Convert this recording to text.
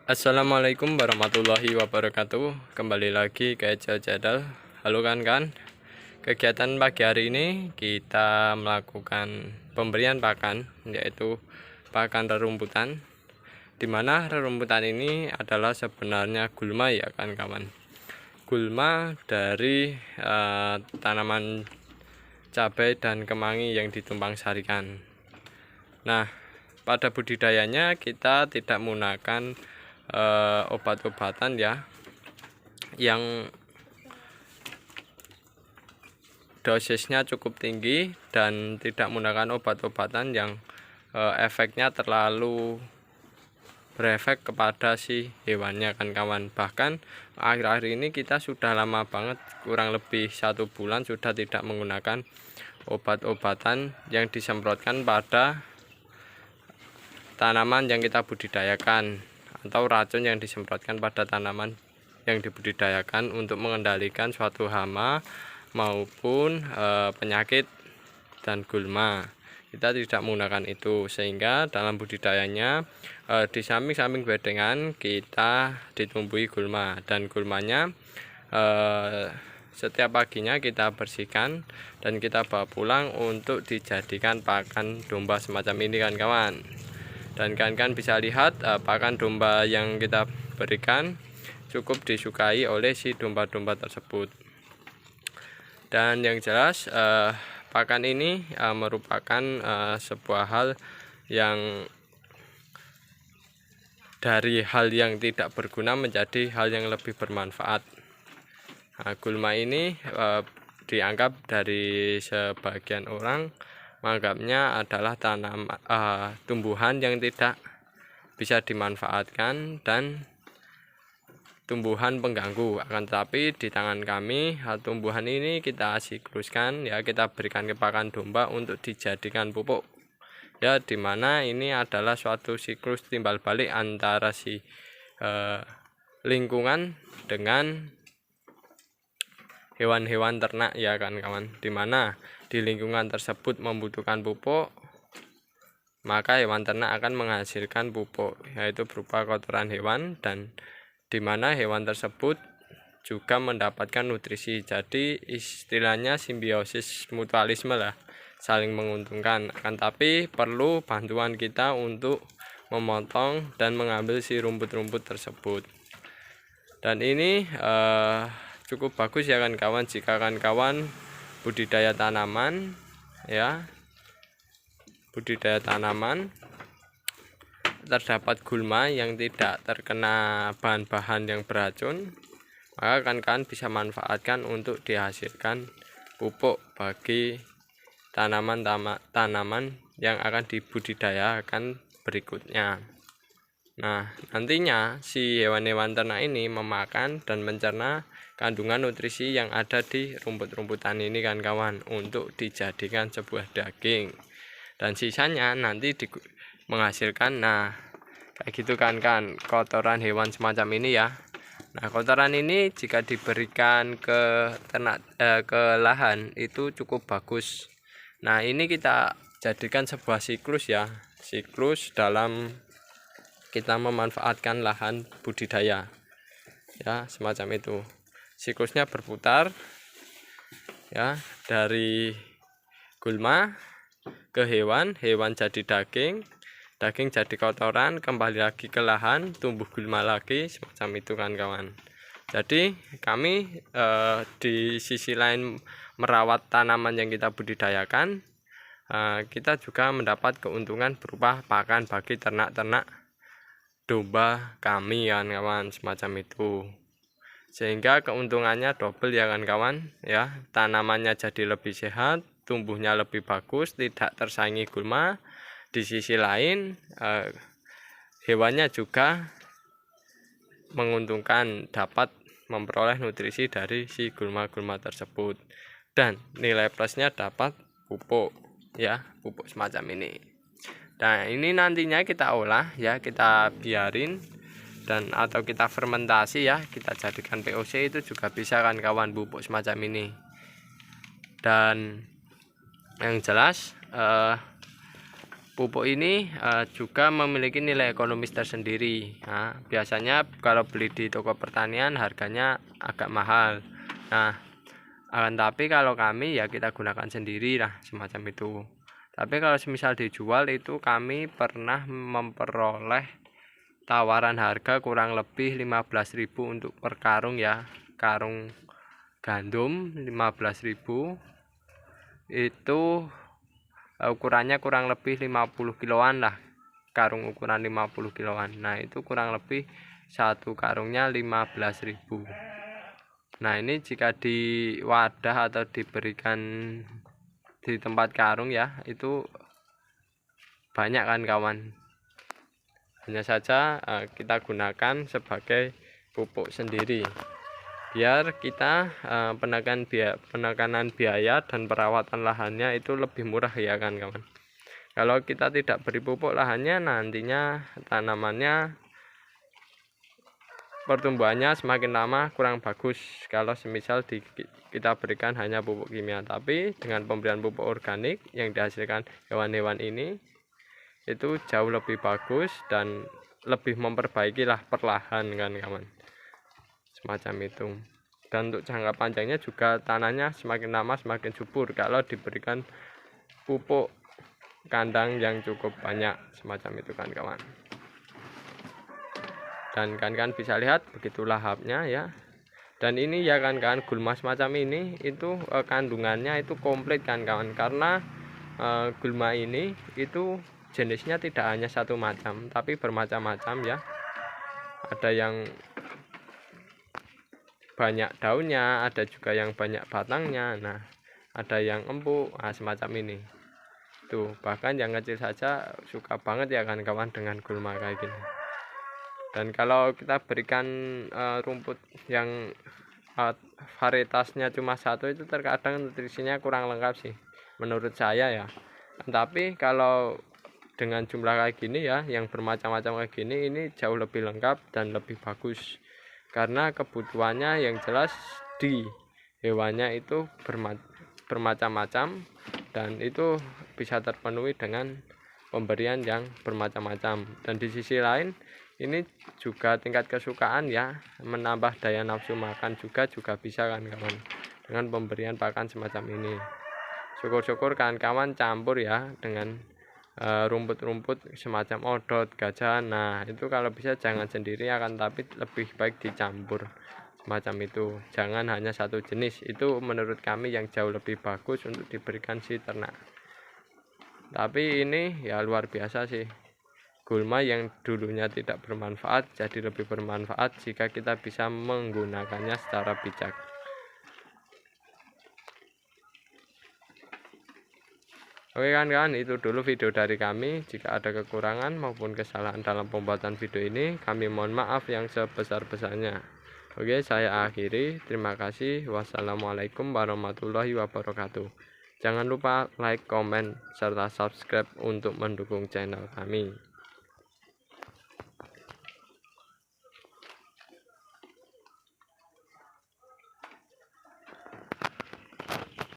Assalamualaikum warahmatullahi wabarakatuh. Kembali lagi ke Eja Jadal. Halo kan. Kegiatan pagi hari ini kita melakukan pemberian pakan, yaitu pakan rerumputan. Dimana rerumputan ini adalah sebenarnya gulma ya kan kawan. Gulma dari tanaman cabai dan kemangi yang ditumpang sarikan. Nah, pada budidayanya kita tidak menggunakan obat-obatan ya yang dosisnya cukup tinggi dan tidak menggunakan obat-obatan yang efeknya terlalu berefek kepada si hewannya kan kawan. Bahkan akhir-akhir ini kita sudah lama banget, kurang lebih 1 bulan sudah tidak menggunakan obat-obatan yang disemprotkan pada tanaman yang kita budidayakan atau racun yang disemprotkan pada tanaman yang dibudidayakan untuk mengendalikan suatu hama maupun penyakit dan gulma. Kita tidak menggunakan itu, sehingga dalam budidayanya di samping-samping bedengan kita ditumbuhi gulma, dan gulmanya setiap paginya kita bersihkan dan kita bawa pulang untuk dijadikan pakan domba semacam ini kan kawan. Dan kan bisa lihat pakan domba yang kita berikan cukup disukai oleh si domba-domba tersebut. Dan yang jelas pakan ini merupakan sebuah hal yang dari hal yang tidak berguna menjadi hal yang lebih bermanfaat. Nah, gulma ini dianggap dari sebagian orang menganggapnya adalah tumbuhan yang tidak bisa dimanfaatkan dan tumbuhan pengganggu. Akan tetapi di tangan kami tumbuhan ini kita sikluskan ya, kita berikan ke pakan domba untuk dijadikan pupuk ya, dimana ini adalah suatu siklus timbal balik antara si lingkungan dengan hewan-hewan ternak ya kan kawan, dimana di lingkungan tersebut membutuhkan pupuk, maka hewan ternak akan menghasilkan pupuk, yaitu berupa kotoran hewan, dan dimana hewan tersebut juga mendapatkan nutrisi. Jadi istilahnya simbiosis mutualisme lah, saling menguntungkan. Akan tapi perlu bantuan kita untuk memotong dan mengambil si rumput-rumput tersebut. Dan ini cukup bagus ya kan kawan, jika kan kawan budidaya tanaman ya, budidaya tanaman terdapat gulma yang tidak terkena bahan-bahan yang beracun, maka kan bisa manfaatkan untuk dihasilkan pupuk bagi tanaman yang akan dibudidayakan berikutnya. Nah, nantinya si hewan-hewan ternak ini memakan dan mencerna kandungan nutrisi yang ada di rumput-rumputan ini kan kawan, untuk dijadikan sebuah daging, dan sisanya nanti menghasilkan kayak gitu kan kotoran hewan semacam ini ya. Nah, kotoran ini jika diberikan ke ternak ke lahan itu cukup bagus. Nah, ini kita jadikan sebuah siklus ya, siklus dalam kita memanfaatkan lahan budidaya ya, semacam itu. Siklusnya berputar ya, dari gulma ke hewan, hewan jadi daging, daging jadi kotoran, kembali lagi ke lahan, tumbuh gulma lagi, semacam itu kan kawan. Jadi kami di sisi lain merawat tanaman yang kita budidayakan, kita juga mendapat keuntungan berupa pakan bagi ternak-ternak domba kami kan kawan, semacam itu. Sehingga keuntungannya double ya kan kawan ya, tanamannya jadi lebih sehat, tumbuhnya lebih bagus, tidak tersaingi gulma. Di sisi lain hewannya juga menguntungkan, dapat memperoleh nutrisi dari si gulma-gulma tersebut, dan nilai plusnya dapat pupuk ya, pupuk semacam ini. Nah, ini nantinya kita olah ya, kita biarin dan atau kita fermentasi ya, kita jadikan POC, itu juga bisa kan kawan, pupuk semacam ini. Dan yang jelas pupuk ini juga memiliki nilai ekonomis tersendiri. Nah, biasanya kalau beli di toko pertanian harganya agak mahal. Nah, tapi kalau kami ya kita gunakan sendiri lah semacam itu. Tapi kalau semisal dijual itu kami pernah memperoleh tawaran harga kurang lebih 15.000 untuk per karung ya. Karung gandum 15.000 itu ukurannya kurang lebih 50 kiloan lah. Karung ukuran 50 kiloan. Nah, itu kurang lebih satu karungnya 15.000. Nah, ini jika di wadah atau diberikan di tempat karung ya, itu banyak kan kawan. Hanya saja kita gunakan sebagai pupuk sendiri biar kita penekanan biaya dan perawatan lahannya itu lebih murah ya kan kawan. Kalau kita tidak beri pupuk lahannya, nantinya tanamannya pertumbuhannya semakin lama kurang bagus kalau semisal kita berikan hanya pupuk kimia. Tapi dengan pemberian pupuk organik yang dihasilkan hewan-hewan ini itu jauh lebih bagus dan lebih memperbaiki lah perlahan kan kawan, semacam itu. Dan untuk jangka panjangnya juga tanahnya semakin lama semakin subur kalau diberikan pupuk kandang yang cukup banyak, semacam itu kan kawan. Dan kan bisa lihat begitu lahapnya ya. Dan ini ya kan gulma semacam ini itu kandungannya itu komplit kan kawan, karena gulma ini itu jenisnya tidak hanya satu macam tapi bermacam-macam ya. Ada yang banyak daunnya, ada juga yang banyak batangnya. Nah, ada yang empuk, semacam ini. Tuh, bahkan yang kecil saja suka banget ya kan kawan dengan gulma kayak gini. Dan kalau kita berikan rumput yang varietasnya cuma satu, itu terkadang nutrisinya kurang lengkap sih menurut saya ya. Tapi kalau dengan jumlah kayak gini ya, yang bermacam-macam kayak gini, ini jauh lebih lengkap dan lebih bagus, karena kebutuhannya yang jelas di hewannya itu bermacam-macam dan itu bisa terpenuhi dengan pemberian yang bermacam-macam. Dan di sisi lain ini juga tingkat kesukaan ya, menambah daya nafsu makan juga bisa kan kawan dengan pemberian pakan semacam ini. Syukur-syukur kawan-kawan campur ya dengan rumput-rumput semacam odot, gajahan. Nah, itu kalau bisa jangan sendiri akan tapi lebih baik dicampur semacam itu. Jangan hanya satu jenis, itu menurut kami yang jauh lebih bagus untuk diberikan si ternak. Tapi ini ya luar biasa sih, gulma yang dulunya tidak bermanfaat jadi lebih bermanfaat jika kita bisa menggunakannya secara bijak. Oke kan, itu dulu video dari kami. Jika ada kekurangan maupun kesalahan dalam pembuatan video ini, kami mohon maaf yang sebesar-besarnya. Oke, saya akhiri. Terima kasih. Wassalamualaikum warahmatullahi wabarakatuh. Jangan lupa like, komen, serta subscribe untuk mendukung channel kami.